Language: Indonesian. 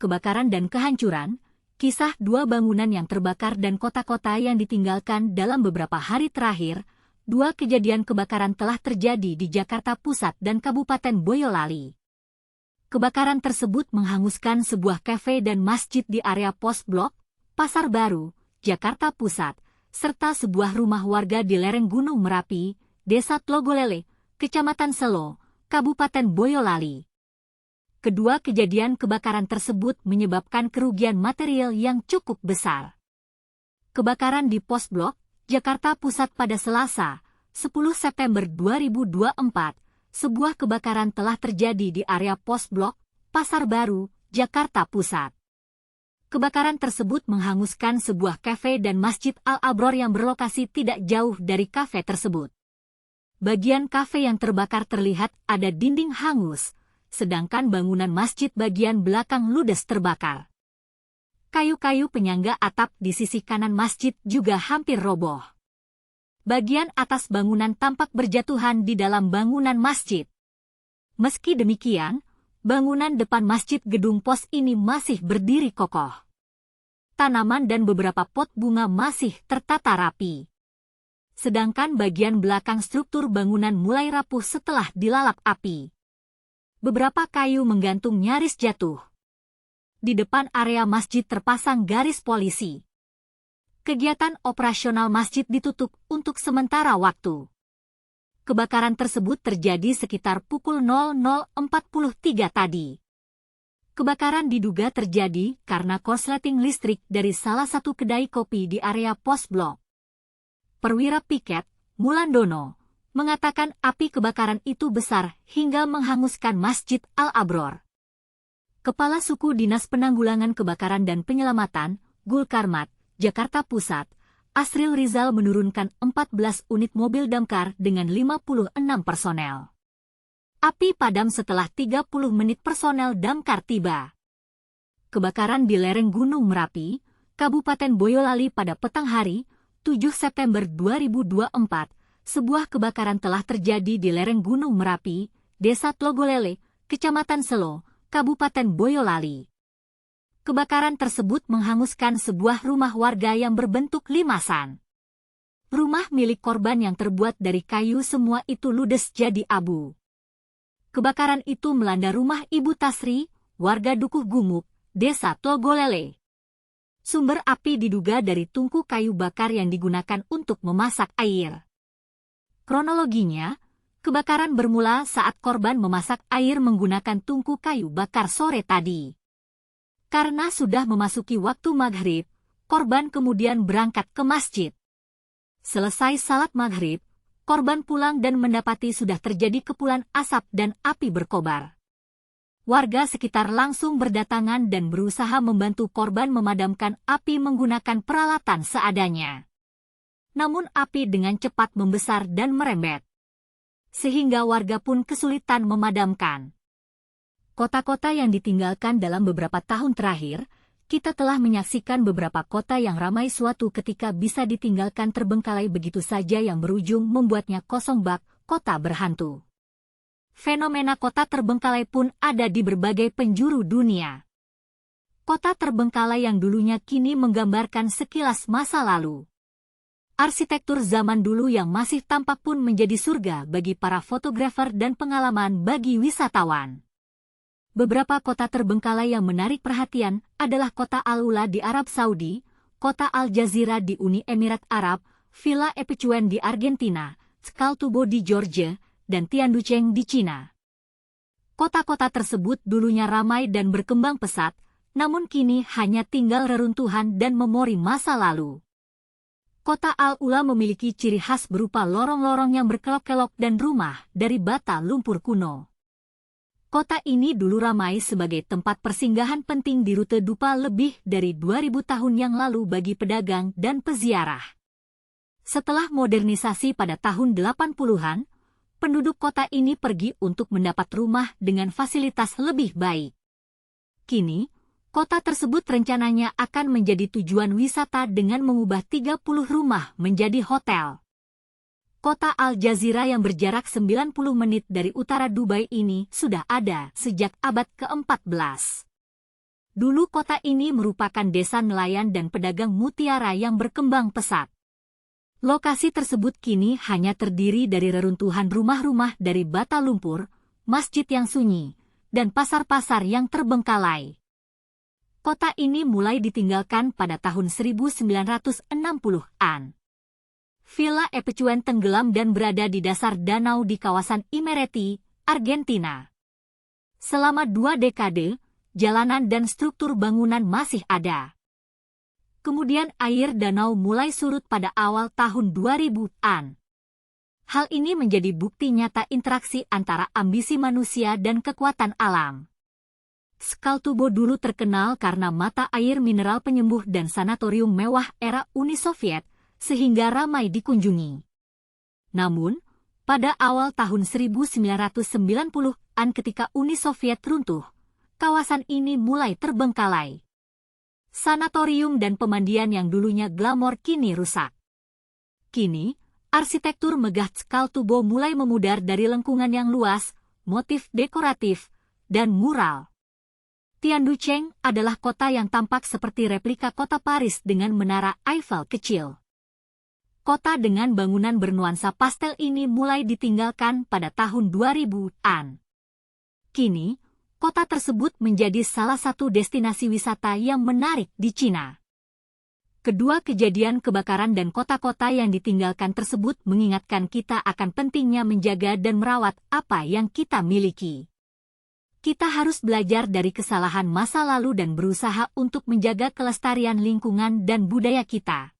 kebakaran dan kehancuran, kisah dua bangunan yang terbakar dan kota-kota yang ditinggalkan dalam beberapa hari terakhir. Dua kejadian kebakaran telah terjadi di Jakarta Pusat dan Kabupaten Boyolali. Kebakaran tersebut menghanguskan sebuah kafe dan masjid di area Pos Blok, Pasar Baru, Jakarta Pusat, serta sebuah rumah warga di lereng Gunung Merapi, Desa Tlogolele, Kecamatan Selo, Kabupaten Boyolali. Kedua kejadian kebakaran tersebut menyebabkan kerugian material yang cukup besar. Kebakaran di Pos Blok, Jakarta Pusat pada Selasa, 10 September 2024, sebuah kebakaran telah terjadi di area Pos Blok, Pasar Baru, Jakarta Pusat. Kebakaran tersebut menghanguskan sebuah kafe dan Masjid Al-Abror yang berlokasi tidak jauh dari kafe tersebut. Bagian kafe yang terbakar terlihat ada dinding hangus, sedangkan bangunan masjid bagian belakang ludes terbakar. Kayu-kayu penyangga atap di sisi kanan masjid juga hampir roboh. Bagian atas bangunan tampak berjatuhan di dalam bangunan masjid. Meski demikian, bangunan depan masjid gedung pos ini masih berdiri kokoh. Tanaman dan beberapa pot bunga masih tertata rapi. Sedangkan bagian belakang struktur bangunan mulai rapuh setelah dilalap api. Beberapa kayu menggantung nyaris jatuh. Di depan area masjid terpasang garis polisi. Kegiatan operasional masjid ditutup untuk sementara waktu. Kebakaran tersebut terjadi sekitar pukul 00.43 tadi. Kebakaran diduga terjadi karena korsleting listrik dari salah satu kedai kopi di area Pos Blok. Perwira Piket, Mulandono, mengatakan api kebakaran itu besar hingga menghanguskan Masjid Al-Abror. Kepala Suku Dinas Penanggulangan Kebakaran dan Penyelamatan, Gulkarmat, Jakarta Pusat, Asril Rizal menurunkan 14 unit mobil damkar dengan 56 personel. Api padam setelah 30 menit personel damkar tiba. Kebakaran di lereng Gunung Merapi, Kabupaten Boyolali pada petang hari, 7 September 2024, sebuah kebakaran telah terjadi di lereng Gunung Merapi, Desa Tlogolele, Kecamatan Selo, Kabupaten Boyolali. Kebakaran tersebut menghanguskan sebuah rumah warga yang berbentuk limasan. Rumah milik korban yang terbuat dari kayu semua itu ludes jadi abu. Kebakaran itu melanda rumah Ibu Tasri, warga Dukuh Gumuk, Desa Tlogolele. Sumber api diduga dari tungku kayu bakar yang digunakan untuk memasak air. Kronologinya, kebakaran bermula saat korban memasak air menggunakan tungku kayu bakar sore tadi. Karena sudah memasuki waktu maghrib, korban kemudian berangkat ke masjid. Selesai salat maghrib, korban pulang dan mendapati sudah terjadi kepulan asap dan api berkobar. Warga sekitar langsung berdatangan dan berusaha membantu korban memadamkan api menggunakan peralatan seadanya. Namun api dengan cepat membesar dan merembet. Sehingga warga pun kesulitan memadamkan. Kota-kota yang ditinggalkan dalam beberapa tahun terakhir, kita telah menyaksikan beberapa kota yang ramai suatu ketika bisa ditinggalkan terbengkalai begitu saja yang berujung membuatnya kosong bak, kota berhantu. Fenomena kota terbengkalai pun ada di berbagai penjuru dunia. Kota terbengkalai yang dulunya kini menggambarkan sekilas masa lalu. Arsitektur zaman dulu yang masih tampak pun menjadi surga bagi para fotografer dan pengalaman bagi wisatawan. Beberapa kota terbengkalai yang menarik perhatian adalah kota Al-Ula di Arab Saudi, kota Al-Jazira di Uni Emirat Arab, Villa Epicuen di Argentina, Skaltubo di Georgia, dan Tianducheng di Cina. Kota-kota tersebut dulunya ramai dan berkembang pesat, namun kini hanya tinggal reruntuhan dan memori masa lalu. Kota Al-Ula memiliki ciri khas berupa lorong-lorong yang berkelok-kelok dan rumah dari bata lumpur kuno. Kota ini dulu ramai sebagai tempat persinggahan penting di rute dupa lebih dari 2000 tahun yang lalu bagi pedagang dan peziarah. Setelah modernisasi pada tahun 80-an, penduduk kota ini pergi untuk mendapat rumah dengan fasilitas lebih baik. Kini, kota tersebut rencananya akan menjadi tujuan wisata dengan mengubah 30 rumah menjadi hotel. Kota Al-Jazira yang berjarak 90 menit dari utara Dubai ini sudah ada sejak abad ke-14. Dulu kota ini merupakan desa nelayan dan pedagang mutiara yang berkembang pesat. Lokasi tersebut kini hanya terdiri dari reruntuhan rumah-rumah dari bata lumpur, masjid yang sunyi, dan pasar-pasar yang terbengkalai. Kota ini mulai ditinggalkan pada tahun 1960-an. Villa Epecuen tenggelam dan berada di dasar danau di kawasan Imereti, Argentina. Selama 2 dekade, jalanan dan struktur bangunan masih ada. Kemudian air danau mulai surut pada awal tahun 2000-an. Hal ini menjadi bukti nyata interaksi antara ambisi manusia dan kekuatan alam. Skaltubo dulu terkenal karena mata air mineral penyembuh dan sanatorium mewah era Uni Soviet, sehingga ramai dikunjungi. Namun, pada awal tahun 1990-an ketika Uni Soviet runtuh, kawasan ini mulai terbengkalai. Sanatorium dan pemandian yang dulunya glamor kini rusak. Kini, arsitektur megah Skaltubo mulai memudar dari lengkungan yang luas, motif dekoratif, dan mural. Tianducheng adalah kota yang tampak seperti replika kota Paris dengan menara Eiffel kecil. Kota dengan bangunan bernuansa pastel ini mulai ditinggalkan pada tahun 2000-an. Kini, kota tersebut menjadi salah satu destinasi wisata yang menarik di Cina. Kedua kejadian kebakaran dan kota-kota yang ditinggalkan tersebut mengingatkan kita akan pentingnya menjaga dan merawat apa yang kita miliki. Kita harus belajar dari kesalahan masa lalu dan berusaha untuk menjaga kelestarian lingkungan dan budaya kita.